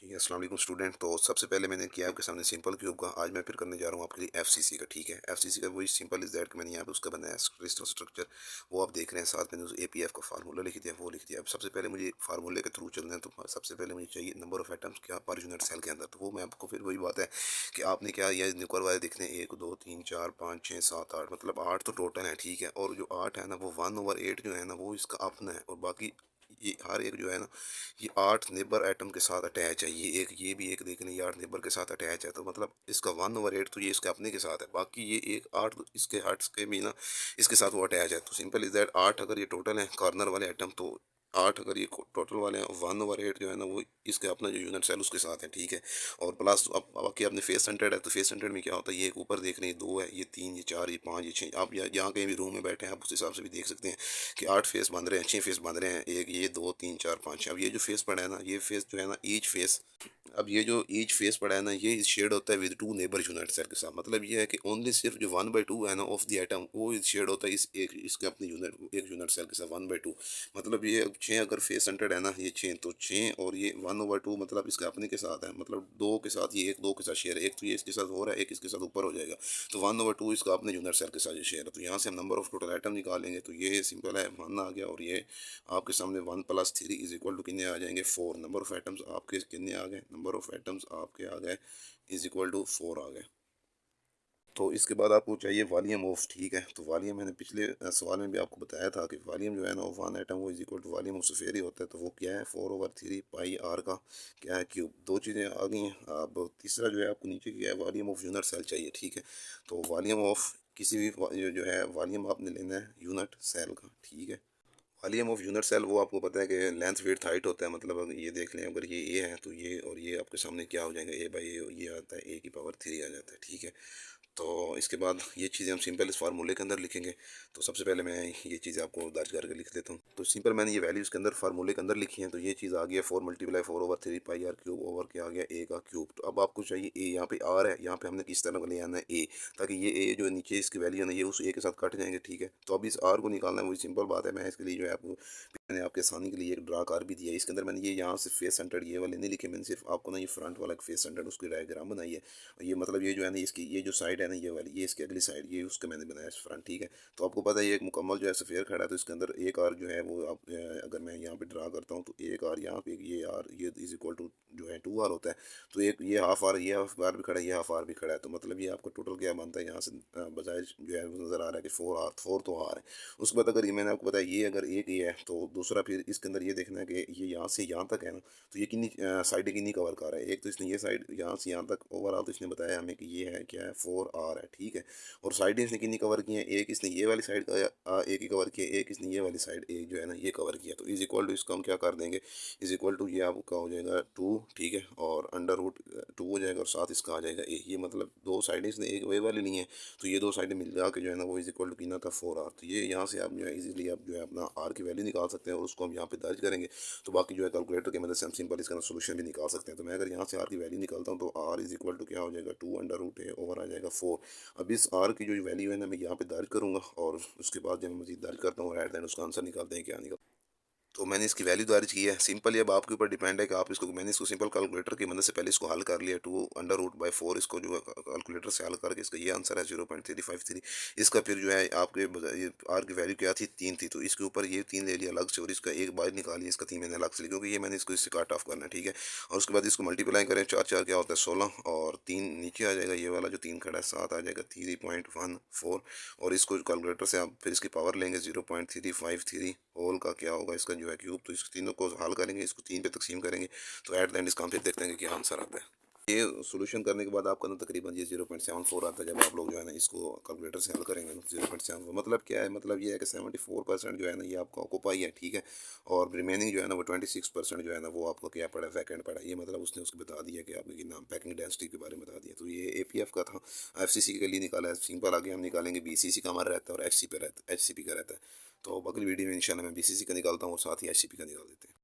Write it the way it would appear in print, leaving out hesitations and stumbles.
जी, अस्सलाम वालेकुम स्टूडेंट। तो सबसे पहले मैंने किया आपके सामने सिंपल क्यूब का। आज मैं फिर करने जा रहा हूँ आपके लिए एफसीसी का। ठीक है, एफसीसी का वही सिंपल इज दैट कि मैंने यहाँ पे उसका बनाया क्रिस्टल स्ट्रक्चर, वो आप देख रहे हैं। साथ में उस एपीएफ का फार्मूला लिख दिया, वो लिख दिया। अब सबसे पहले मुझे फार्मूले के थ्रू चलना है, तो सबसे पहले मुझे चाहिए नंबर ऑफ एटम्स क्या पर यूनिट सेल के अंदर। तो वो मैं आपको फिर वही बात है कि आपने क्या ये न्यूक्लियर वाले देखने, 1 2 3 4 5 6 7 8, मतलब 8 तो टोटल है। ठीक है, और जो 8 है ना वो 1/8 जो है ना वो इसका अपना है, और बाकी ये हर एक जो है ना ये 8 नेबर एटम के साथ अटैच है। ये भी एक देख लें, ये 8 नेबर के साथ अटैच है। तो मतलब इसका 1/8 तो ये इसके अपने के साथ है, बाकी ये एक 8 इसके हर्ट्स के भी ना इसके साथ वो अटैच है। तो सिंपल इज दैट 8 अगर ये टोटल है कॉर्नर वाले एटम, तो 8 अगर ये टोटल वाले हैं, 1/8 जो है ना वो इसके अपना जो यूनिट सेल उसके साथ है। ठीक है, और प्लस अब बाकी आपने फेस सेंटर्ड है, तो फेस सेंटर्ड में क्या होता है, ये एक ऊपर देख रहे हैं 2 है, ये 3, ये 4, ये 5, ये 6। आप यहाँ कहीं भी रूम में बैठे हैं आप उस हिसाब से भी देख सकते हैं कि 8 फेस बन रहे हैं, 6 फेस बन रहे हैं। एक ये 2 3 4 5 अब ये जो फेस पड़ा है ना, ये फेस जो है ना ईच फेस, अब ये जो ईच फेस पड़ा है ना ये शेड होता है विद 2 नेबर यूनिट सेल के साथ। मतलब ये है कि ओनली सिर्फ जो 1/2 है ना ऑफ द एटम वो शेड होता है इस एक इसके अपने यूनिट एक यूनिट सेल के साथ 1/2। मतलब ये 6 अगर फेस सेंटर्ड है ना, ये 6 तो 6, और ये 1/2 मतलब इसके अपने के साथ है। मतलब 2 के साथ ये एक 2 के साथ शेयर है, एक तो ये इसके साथ हो रहा है, एक इसके साथ ऊपर हो जाएगा। तो 1/2 इसका अपने यूनिट सेल के साथ ये शेयर है। तो यहाँ से हम नंबर ऑफ टोटल आइटम निकालेंगे, तो ये सिंपल है 1 आ गया, और ये आपके सामने 1 + 3 इज इक्वल टू कितने आ जाएंगे 4। नंबर ऑफ आइटम्स आपके कितने आ गए, नंबर ऑफ आइटम्स आपके आ गए इज इक्वल टू 4 आ गए। तो इसके बाद आपको चाहिए वॉल्यूम ऑफ। ठीक है, तो वॉल्यूम मैंने पिछले सवाल में भी आपको बताया था कि वॉल्यूम जो है ना वन एटम वो is equal to volume of sphere ही होता है। तो वो क्या है 4/3 पाई r का क्या है क्यूब। दो चीज़ें आ गई हैं। अब तीसरा जो है आपको नीचे क्या है वॉल्यूम ऑफ यूनिट सेल चाहिए। ठीक है, तो वॉल्यूम ऑफ किसी भी जो है वॉल्यूम आपने लेना है यूनिट सेल का। ठीक है, वॉल्यूम ऑफ यूनिट सेल वो आपको पता है कि लेंथ विड्थ हाइट होता है। मतलब अगर ये देख लें, अगर ये ए है तो ये और ये आपके सामने क्या हो जाएगा a/a, ये आता है a⁻³ आ जाता है। ठीक है, तो इसके बाद ये चीज़ें हम सिंपल इस फार्मूले के अंदर लिखेंगे। तो सबसे पहले मैं ये चीज़ें आपको दर्ज करके लिख देता हूँ। तो सिंपल मैंने ये वैल्यूज़ के अंदर फार्मूले के अंदर लिखी हैं। तो ये चीज़ आ गई है 4 × 4/3 पाई r³ ओवर क्या आ गया a का क्यूब। तो अब आपको चाहिए a, यहाँ पे r है, यहाँ पे हमने किस तरह ले आना है a, ताकि ये a जो नीचे इसकी वैल्यू है ना ये उस a के साथ कट जाएंगे। ठीक है, तो अब इस r को निकालना है, वही सिंपल बात है। मैं इसके लिए जो है आपको मैंने आपके आसानी के लिए एक ड्रा कार भी दिया है। इसके अंदर मैंने ये यहाँ से फेस सेंटर्ड ये वाले नहीं लिखे, मैंने सिर्फ आपको ना ये फ्रंट वाला फेस सेंटर्ड उसकी डायग्राम बनाई है। ये मतलब ये जो है ना इसकी ये जो साइड है ना ये वाली, ये इसकी अगली साइड, ये उसका मैंने बनाया फ्रंट। ठीक है, तो आपको पता है ये एक मुकम्मल जो है सफ़ेयर खड़ा है, तो इसके अंदर एक आर जो है वो आप अगर मैं यहाँ पे ड्रा करता हूँ तो एक आर यहाँ पे ये आर ये इज इक्वल टू जो है 2 आर होता है। तो एक ये हाफ आर, ये हाफ आर भी खड़ा है, ये हाफ आर भी खड़ा है। तो मतलब ये आपका टोटल क्या बनता है यहाँ से बजाय जो है नज़र आ रहा है कि 4 आर, 4 तो आर है। उसके बाद अगर ये मैंने आपको बताया ये अगर एक ये है तो दूसरा फिर इसके अंदर ये देखना है कि ये यहाँ से यहाँ तक है ना, तो ये कितनी साइडें कितनी कवर कर रहा है। एक तो इसने ये साइड यहाँ से यहाँ तक ओवरऑल तो इसने बताया हमें कि ये है क्या है 4 आर है। ठीक है, और साइडें इसने कितनी कवर की हैं, एक इसने ये वाली साइड एक ही कवर किया, एक इसने ये वाली साइड एक जो है ना ये कवर किया। तो इज इक्वल टू इसको हम क्या कर देंगे, इज इक्वल टू ये आपका हो जाएगा 2। ठीक है, और √2 हो जाएगा, और साथ इसका आ जाएगा a। ये मतलब दो साइडें इसने एक वे वाली ली हैं, तो ये दो साइडें मिल जा के जो है ना वो इज इक्वल टू कितना था 4r। तो ये यहाँ से आप जो है इजीली आप जो है अपना r की वैल्यू निकाल सकते हैं, और उसको हम यहाँ पे दर्ज करेंगे। तो बाकी जो है कैलकुलेटर की मदद से हम सिंपल इसका सोल्यूशन भी निकाल सकते हैं। तो मैं अगर यहाँ से r की वैल्यू निकालता हूँ तो r इज इक्वल टू क्या हो जाएगा 2√a ओवर आ जाएगा 4। अब इस r की जो वैल्यू है ना मैं यहाँ पे दर्ज करूँगा, और उसके बाद जब मैं मजीद दर्ज करता हूँ एट दैन उसका आंसर निकालते हैं क्या निकल। तो मैंने इसकी वैल्यू दर्ज की है। सिंपल अब आपके ऊपर डिपेंड है कि आप इसको, मैंने इसको सिंपल कैलकुलेटर की मदद से पहले इसको हल कर लिया 2√4 इसको जो कैलकुलेटर से हल करके इसका ये आंसर है 0.353। इसका फिर जो है आपके आर की वैल्यू क्या थी 3 थी, तो इसके ऊपर ये 3 ले लिया अलग से, और इसका एक बार निकालिए, इसका 3 मैंने अलग से लिया क्योंकि ये मैंने इसको इससे काट ऑफ करना है। ठीक है, और उसके बाद इसको मल्टीप्लाई करें, 4 4 क्या होता है 16, और 3 नीचे आ जाएगा, ये वाला जो 3 खड़ा है 7 आ जाएगा 3.14। और इसको कैलकुलेटर से आप फिर इसकी पावर लेंगे 0.353 होल का क्या होगा इसका जो है क्यूब। तो इस तीनों को हल करेंगे, इसको 3 पे तकसीम करेंगे, तो एट द एंड इसका हम फिर देखते हैं कि क्या आंसर आता है। ये सोल्यूशन करने के बाद आपका ना तकरीबन ये 0.74 आता है। जब आप लोग जो है ना इसको कैलकुलेटर से हल करेंगे ना 0.74 मतलब क्या है, मतलब ये है कि 74% जो है ना ये आपका ऑक्यूपाई है। ठीक है, और रिमेनिंग जो है ना वो 26% जो है ना वो आपको क्या पड़ा है वैकेंट पड़ा है। ये मतलब उसने उसको बता दिया कि आपके नाम पैकिंग डेंसिटी के बारे में बता दिया। तो ये एपीएफ का था, एफसीसी के लिए निकाला है। सिंपल आगे हम निकालेंगे बीसीसी का हमारा रहता है और एचसीपी का रहता है। तो अगली वीडियो में इंशाल्लाह मैं बीसीसी का निकालता हूँ और साथ ही एचसीपी का निकाल देते हैं।